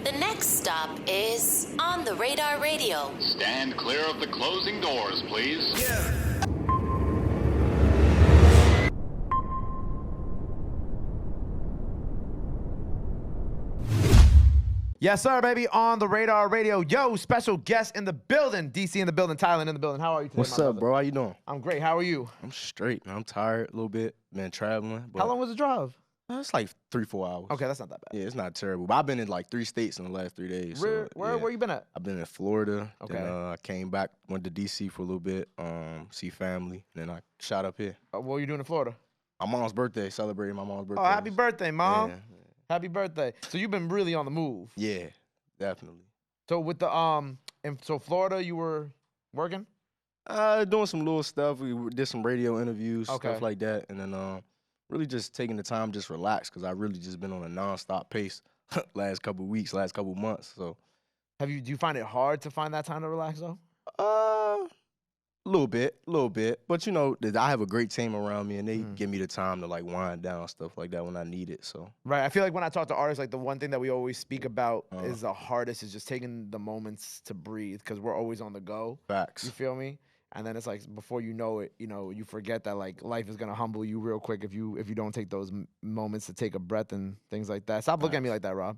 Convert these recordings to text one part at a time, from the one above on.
The next stop is On the Radar Radio. Stand clear of the closing doors, please. Yes, sir, baby, On the Radar Radio. Yo, special guest in the building. DC in the building, Tylan in the building. How are you today, What's my up, brother? bro? How you doing? I'm great. How are you? I'm straight, man. I'm tired a little bit. Been traveling. But How long was the drive? It's like 3-4 hours. Okay, that's not that bad. Yeah, it's not terrible. But I've been in like 3 states in the last 3 days. Where you been at? I've been in Florida. Okay. Then I came back, went to DC for a little bit, see family. Then I shot up here. What were you doing in Florida? My mom's birthday, celebrating my mom's birthday. Oh, happy birthday, Mom. Yeah, Happy birthday. So you've been really on the move. yeah, definitely. So with the so Florida, you were working? Doing some little stuff. We did some radio interviews, Okay. stuff like that. And then really just taking the time, just relax, because I really just been on a nonstop pace last couple weeks, last couple months. So, Do you find it hard to find that time to relax though? a little bit. But you know, I have a great team around me, and they Mm. give me the time to like wind down, stuff like that when I need it. So, Right. I feel like when I talk to artists, like the one thing that we always speak about Uh-huh. is the hardest is just taking the moments to breathe because we're always on the go. facts. You feel me? And then it's like before you know it, you forget that like life is gonna humble you real quick if you don't take those moments to take a breath and things like that. Stop looking at me like that, Rob.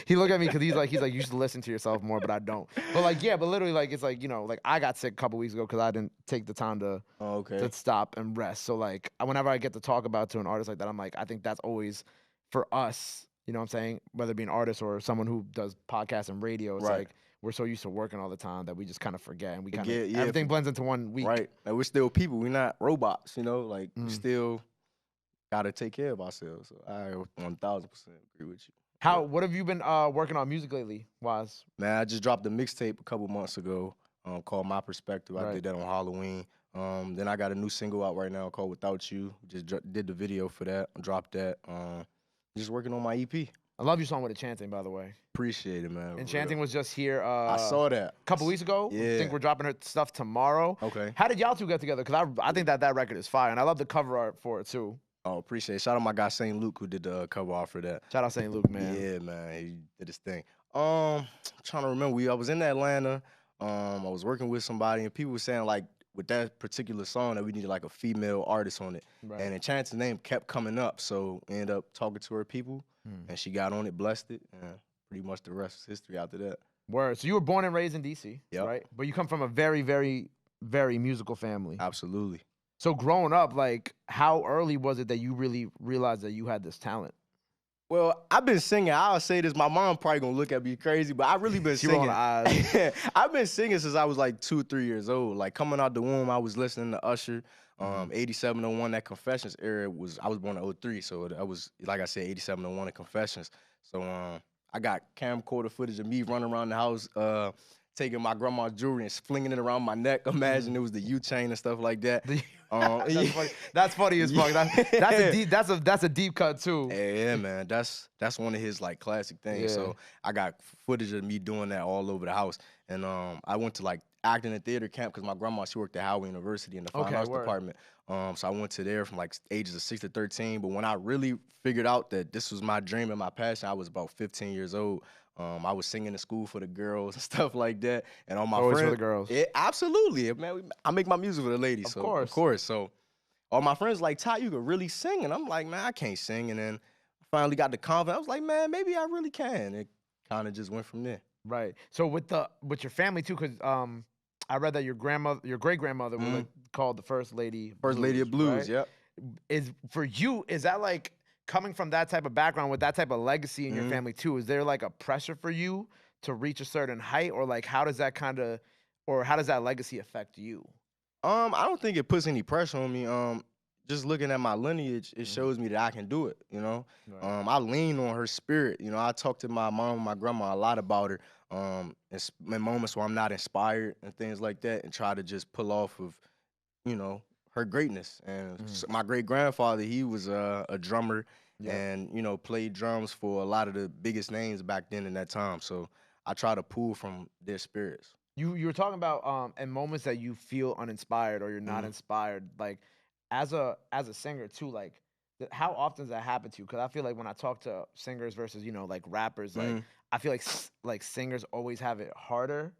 He look at me because he's like you should listen to yourself more, but I don't. But like but literally like it's like like I got sick a couple weeks ago because I didn't take the time to Okay. to stop and rest. So like whenever I get to talk about to an artist like that, I'm like I think that's always for us. You know what I'm saying? Whether it be an artist or someone who does podcasts and radio, it's Right. like we're so used to working all the time that we just kind of forget and we kind of Forget, yeah, everything blends into one week. Right. Like we're still people. We're not robots. You know, like we Mm. still gotta take care of ourselves. So I 1000% agree with you. What have you been working on music lately, Waz? Man, I just dropped a mixtape a couple months ago called My Perspective. I Right. did that on Halloween. Then I got a new single out right now called Without You. Just did the video for that. Dropped that. Just working on my EP. I love your song with Enchanting, by the way. Appreciate it, man. for Enchanting real. was just here I saw that. a couple weeks ago. I Yeah. think we're dropping her stuff tomorrow. Okay. How did y'all two get together? Because I think that record is fire, and I love the cover art for it, too. Oh, appreciate it. Shout out my guy St. Luke who did the cover art for that. Shout out St. Luke, man. Yeah, man. He did his thing. Trying to remember. I was in Atlanta. I was working with somebody, and people were saying like with that particular song that we needed like a female artist on it. Right. And Enchanting's name kept coming up, so we ended up talking to her people, and she got on it, blessed it, and pretty much the rest is history after that. Word. So you were born and raised in D.C., Yep. right? But you come from a very, very, very musical family. Absolutely. So growing up, like, how early was it that you really realized that you had this talent? Well, I've been singing. I'll say this. My mom probably gonna look at me crazy, but I really been She rolled singing. her eyes. I've been singing since I was like 2 or 3 years old. Like coming out the womb, I was listening to Usher. 8701, that Confessions era I was born in 03, so that was like I said, 8701 and Confessions. So I got camcorder footage of me running around the house, taking my grandma's jewelry and flinging it around my neck. Imagine it was the U chain and stuff like that. That's funny. That's funny as fuck. That's a deep cut too. Yeah, man, that's one of his like classic things. Yeah. So I got footage of me doing that all over the house, and I went to like acting and theater camp because my grandma, she worked at Howard University in the fine arts word. department. So I went to there from like ages of 6 to 13. But when I really figured out that this was my dream and my passion, I was about 15 years old. I was singing in school for the girls and stuff like that, and all my Always friends for the girls. Yeah, absolutely, man. I make my music for the ladies, Of course. Of course. So all my friends like, Ty, you can really sing, and I'm like, man, I can't sing. And then I finally got the confidence. I was like, man, maybe I really can. It kind of just went from there. Right. So with your family too, because I read that your great grandmother was like, called the first lady. First lady of blues, right? yep. Is for you? Is that like coming from that type of background with that type of legacy in your family too? Is there like a pressure for you to reach a certain height, or like how does that legacy affect you? I don't think it puts any pressure on me. Just looking at my lineage, it shows me that I can do it, you know? Right. I lean on her spirit. You know, I talk to my mom and my grandma a lot about her in moments where I'm not inspired and things like that, and try to just pull off of, you know, her greatness. And my great-grandfather, he was a drummer and, you know, played drums for a lot of the biggest names back then in that time. So I try to pull from their spirits. You were talking about in moments that you feel uninspired or you're not inspired, like as a singer too, like how often does that happen to you? Because I feel like when I talk to singers versus like rappers, like I feel like like singers always have it harder.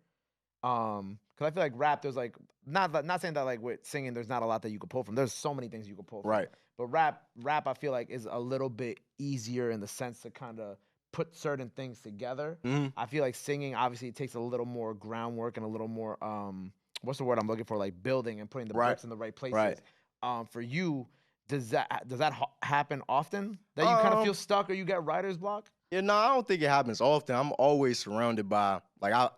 Because I feel like rap, there's like not saying that like with singing, there's not a lot that you could pull from. There's so many things you could pull from. Right. But rap, I feel like is a little bit easier in the sense to kind of put certain things together. I feel like singing, obviously, it takes a little more groundwork and a little more what's the word I'm looking for? Like building and putting the bricks in the right places. Right. For you, does that happen often that you kind of feel stuck or you get writer's block? Yeah, no, I don't think it happens often. I'm always surrounded by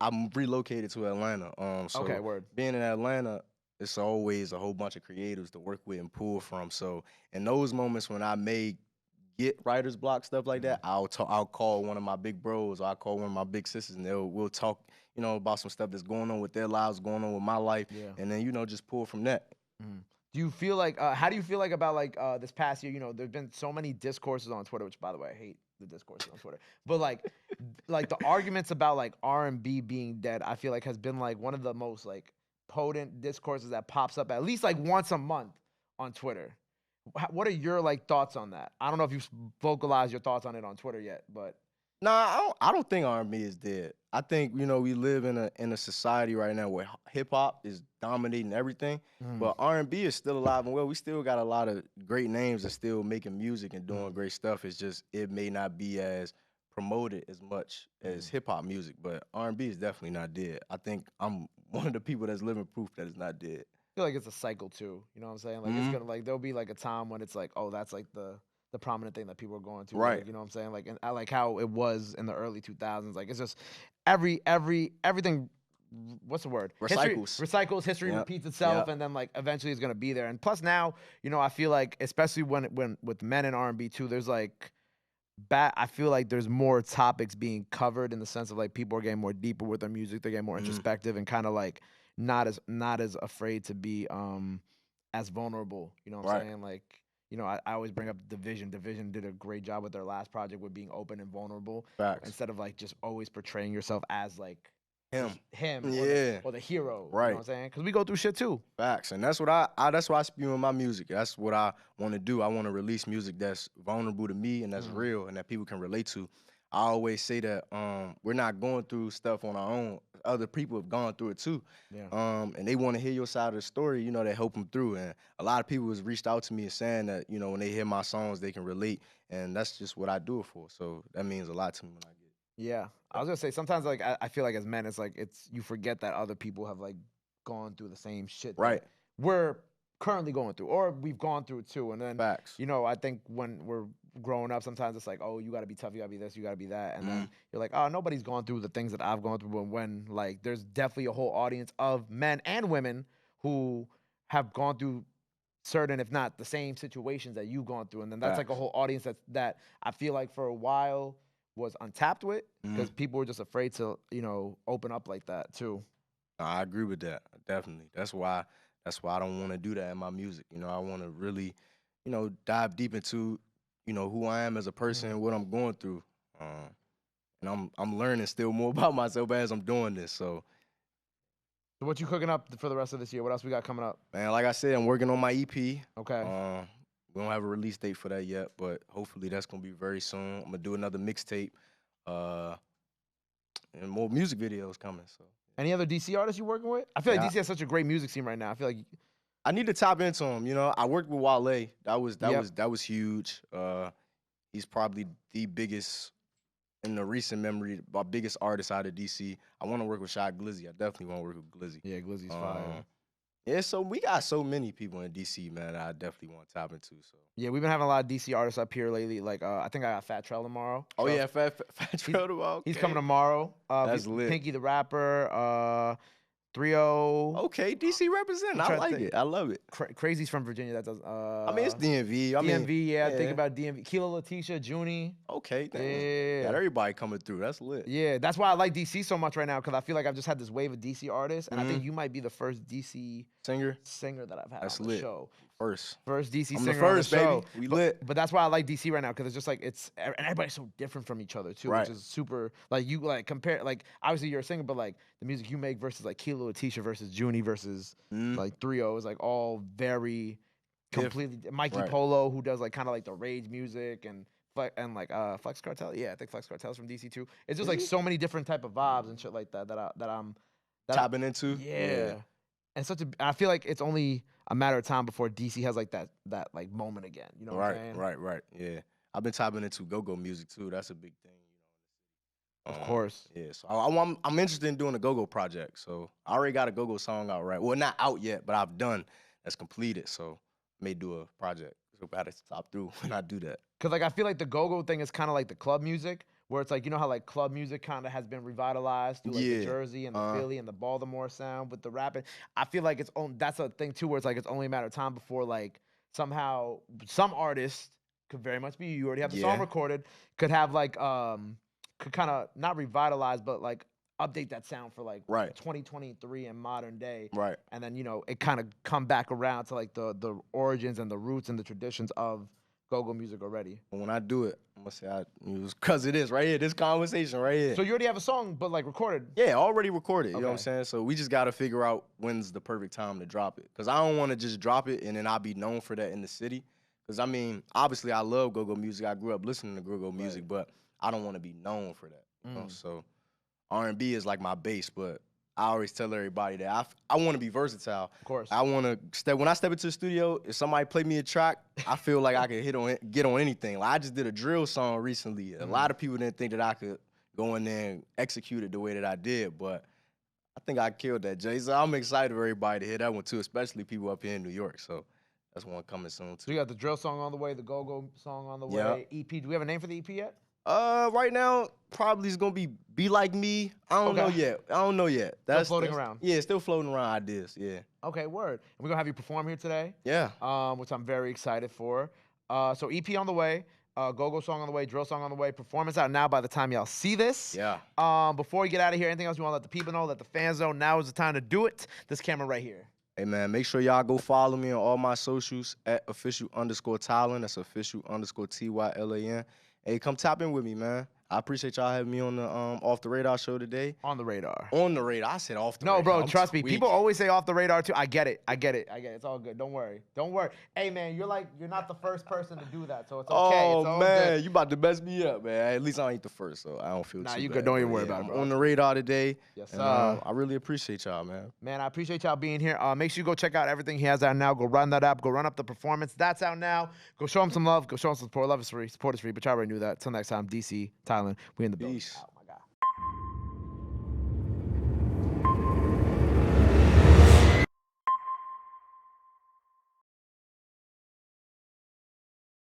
I'm relocated to Atlanta. So Okay, word. being in Atlanta, it's always a whole bunch of creatives to work with and pull from. So in those moments when I may get writer's block, stuff like that, I'll call one of my big bros or I'll call one of my big sisters and we'll talk, about some stuff that's going on with their lives, going on with my life, and then just pull from that. Do you feel like how do you feel like about like this past year? There's been so many discourses on Twitter, which by the way, I hate the discourses on Twitter. But like the arguments about like R&B being dead, I feel like has been like one of the most like potent discourses that pops up at least like once a month on Twitter. What are your like thoughts on that? I don't know if you've vocalized your thoughts on it on Twitter yet, but Nah, I don't think R&B is dead. I think we live in a society right now where hip hop is dominating everything, but R&B is still alive and well. We still got a lot of great names that's still making music and doing great stuff. It's just it may not be as promoted as much as hip hop music, but R&B is definitely not dead. I think I'm one of the people that's living proof that it's not dead. I feel like it's a cycle too. You know what I'm saying? Like it's gonna like there'll be like a time when it's like, oh, that's like the prominent thing that people are going to. Right. Like, you know what I'm saying? Like, and I like how it was in the early 2000s. Like, it's just everything. What's the word? Recycles. History repeats itself, and then like eventually it's gonna be there. And plus now, I feel like especially when with men in R&B too, there's like I feel like there's more topics being covered in the sense of like people are getting more deeper with their music. They're getting more introspective and kind of like not as afraid to be as vulnerable. You know what I'm saying? Like. I always bring up Division. Division did a great job with their last project with being open and vulnerable. Facts. Instead of like just always portraying yourself as like him or the hero. Right. You know what I'm saying? Because we go through shit too. Facts. And that's what that's why I spew in my music. That's what I want to do. I want to release music that's vulnerable to me and that's real and that people can relate to. I always say that we're not going through stuff on our own. Other people have gone through it too. Yeah. And they want to hear your side of the story, that help them through. And a lot of people has reached out to me and saying that, when they hear my songs, they can relate. And that's just what I do it for. So that means a lot to me when I get it. Yeah. I was gonna say sometimes like I feel like as men it's like you forget that other people have like gone through the same shit right. that we're currently going through or we've gone through it too. And then Facts. I think when we're growing up, sometimes it's like, oh, you gotta be tough, you gotta be this, you gotta be that. And then you're like, oh, nobody's gone through the things that I've gone through. But when like there's definitely a whole audience of men and women who have gone through certain, if not the same situations that you've gone through. And then that's like a whole audience that I feel like for a while was untapped with because people were just afraid to, open up like that too. I agree with that. Definitely. That's why I don't want to do that in my music. I want to really, dive deep into, who I am as a person and what I'm going through. And I'm learning still more about myself as I'm doing this. So what you cooking up for the rest of this year? What else we got coming up? Man, like I said, I'm working on my EP. Okay. We don't have a release date for that yet, but hopefully that's gonna be very soon. I'm gonna do another mixtape, and more music videos coming. So. Any other DC artists you working with? I feel like DC has such a great music scene right now. I feel like I need to tap into him. I worked with Wale. That was huge. He's probably the biggest in the recent memory, my biggest artist out of DC. I want to work with Shy Glizzy. I definitely want to work with Glizzy. Yeah, Glizzy's fire. Yeah, so we got so many people in DC, man, that I definitely want to tap into. So yeah, we've been having a lot of DC artists up here lately. Like I think I got Fat Trell tomorrow. Oh yeah, Fat Trell tomorrow. Okay. He's coming tomorrow. That's lit. Pinky the Rapper. 3-0. Okay, DC represent. I like it. I love it. Crazy's from Virginia. That does. I mean, it's DMV. DMV, yeah. Think about DMV. Kilo Letitia, Junie. Okay, yeah. Got everybody coming through. That's lit. Yeah, that's why I like DC so much right now because I feel like I've just had this wave of DC artists, and I think you might be the first DC singer that I've had on the show. First DC I'm singer the first, on the baby. show. We lit. But that's why I like DC right now because it's just like and everybody's so different from each other too, which is super. Like you like compare like obviously you're a singer, but like the music you make versus like Kilo Letitia versus Junie versus like 3-0 is like all very completely. Mikey right. Polo, who does like kind of like the rage music and like Flex Cartel. Yeah, I think Flex Cartel's from DC too. It's just Is like he? so many different type of vibes and shit like that I'm Tapping into? yeah. And I feel like it's only a matter of time before DC has like that like moment again. You know what I'm saying? Right. Yeah. I've been tapping into go-go music too. That's a big thing. Of course. Yeah, so I'm interested in doing a go-go project. So I already got a go-go song out, right? Well, not out yet, but I've done that's completed. So I may do a project. So I gotta stop through when I do that. Cause like I feel like the go-go thing is kind of like the club music, where it's like you know how like club music kind of has been revitalized through like the Yeah. Jersey and the Philly and the Baltimore sound with the rapping. I feel like that's a thing too, where it's like it's only a matter of time before like somehow some artists could very much be you already have the song Yeah. recorded, could have like could kind of not revitalize but like update that sound for like Right. 2023 and modern day. Right. And then it kind of come back around to like the origins and the roots and the traditions of go-go music already. But when I do it, I'm gonna say because it is right here. This conversation right here. So you already have a song, but like recorded. Yeah, already recorded. You know what I'm Okay. saying? So we just gotta figure out when's the perfect time to drop it. Cause I don't want to just drop it and then I'll be known for that in the city. Cause I mean, obviously I love go-go music. I grew up listening to go-go music, but I don't want to be known for that. You know? So R&B is like my base, but I always tell everybody that I want to be versatile. Of course. I want to when I step into the studio, if somebody play me a track, I feel like I can get on anything. Like I just did a drill song recently. A lot of people didn't think that I could go in there and execute it the way that I did, but I think I killed that, Jay. So I'm excited for everybody to hear that one too, especially people up here in New York. So that's one coming soon So too. you got the drill song on the way, the go-go song on the Yeah. way, EP. Do we have a name for the EP yet? Right now, probably is gonna be like me. I don't know yet. That's floating around. Yeah, still floating around ideas. Yeah. Okay, word. And we're gonna have you perform here today. Yeah. Which I'm very excited for. So EP on the way, go-go song on the way, drill song on the way, performance out now by the time y'all see this. Yeah. Before we get out of here, anything else you want to let the people know, let the fans know? Now is the time to do it. This camera right here. Hey man, make sure y'all go follow me on all my socials at official_Tylan. That's official_TYLAN. Hey, come tap in with me, man. I appreciate y'all having me on the Off the Radar show today. On the radar. On the radar. I said off the No, radar. bro, I'm trust me. tweaking. People always say off the radar too. I get it. It's all good. Don't worry. Hey, man, you're not the first person to do that, so it's okay. Oh It's all man, good. you about to mess me up, man. At least I ain't the first, so I don't feel Nah, too you bad. good. Don't even But worry yeah, about it, I'm bro. on the radar today. Yes, and, sir. I really appreciate y'all, man. Man, I appreciate y'all being here. Make sure you go check out everything he has out now. Go run that up. Go run up the performance. That's out now. Go show him some love. Go show him some support. Love is free. Support is free. But y'all already knew that. Till next time, DC, Tylan. We in the building. Peace. Out.